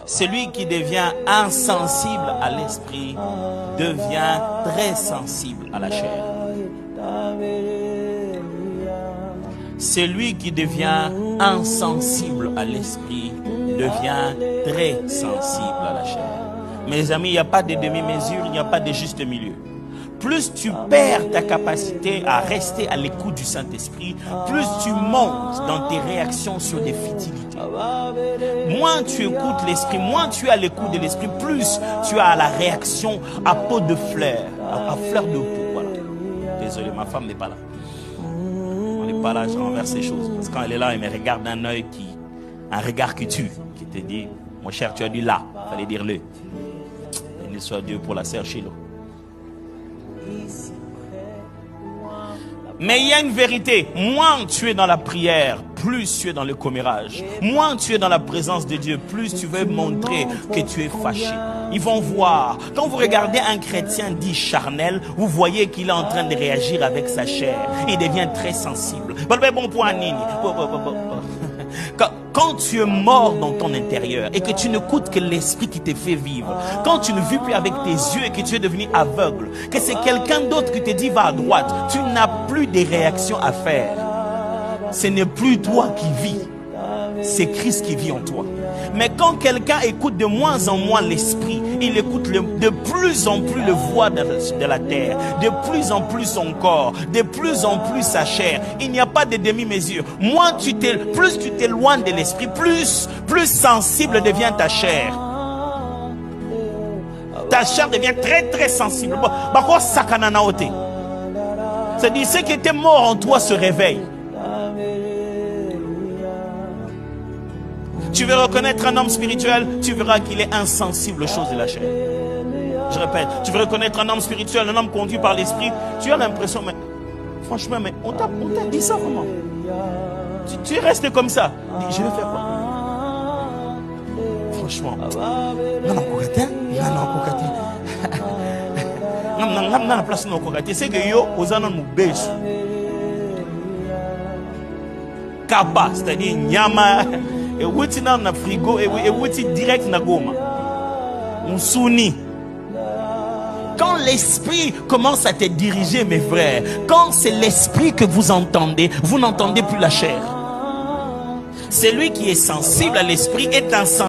Celui qui devient insensible à l'esprit devient très sensible à la chair. Celui qui devient insensible à l'esprit devient très sensible à la chair. Mes amis, il n'y a pas de demi-mesure, il n'y a pas de juste milieu. Plus tu perds ta capacité à rester à l'écoute du Saint-Esprit, plus tu montes dans tes réactions sur des futilités. Moins tu écoutes l'Esprit, moins tu es à l'écoute de l'Esprit, plus tu as la réaction à peau de fleur, à fleur de peau. Voilà. Désolé, ma femme n'est pas là. On n'est pas là, je renverse ces choses. Parce que quand elle est là, elle me regarde d'un œil un regard qui tue, qui te dit, mon cher, tu as dit là, il fallait dire le. Béni soit Dieu pour la sœur Chilo. Mais il y a une vérité, moins tu es dans la prière, plus tu es dans le commérage. Moins tu es dans la présence de Dieu, plus tu veux montrer que tu es fâché. Ils vont voir. Quand vous regardez un chrétien dit charnel, vous voyez qu'il est en train de réagir avec sa chair. Il devient très sensible. Bon point, Nini. Quand tu es mort dans ton intérieur et que tu n'écoutes que l'esprit qui te fait vivre, quand tu ne vis plus avec tes yeux et que tu es devenu aveugle, que c'est quelqu'un d'autre qui te dit va à droite, tu n'as plus de réactions à faire. Ce n'est plus toi qui vis, c'est Christ qui vit en toi. Mais quand quelqu'un écoute de moins en moins l'esprit, il écoute de plus en plus le voix de la terre, de plus en plus son corps, de plus en plus sa chair. Il n'y a pas de demi-mesure. Plus tu t'éloignes de l'esprit, plus sensible devient ta chair. Ta chair devient très très sensible. C'est-à-dire ce qui était mort en toi se réveille. Tu veux reconnaître un homme spirituel, tu verras qu'il est insensible aux choses de la chair. Je répète, tu veux reconnaître un homme spirituel, un homme conduit par l'esprit, tu as l'impression, mais franchement, mais on t'a dit ça vraiment. Tu restes comme ça. Dis, je vais faire quoi? Franchement. C'est que yo, aux anon nous baisse. Kaba, c'est-à-dire nyama. Et wuti na frigo et wuti direct na goma. On souni. Quand l'esprit commence à te diriger, mes frères, quand c'est l'esprit que vous entendez, vous n'entendez plus la chair. Celui qui est sensible à l'esprit est insensible.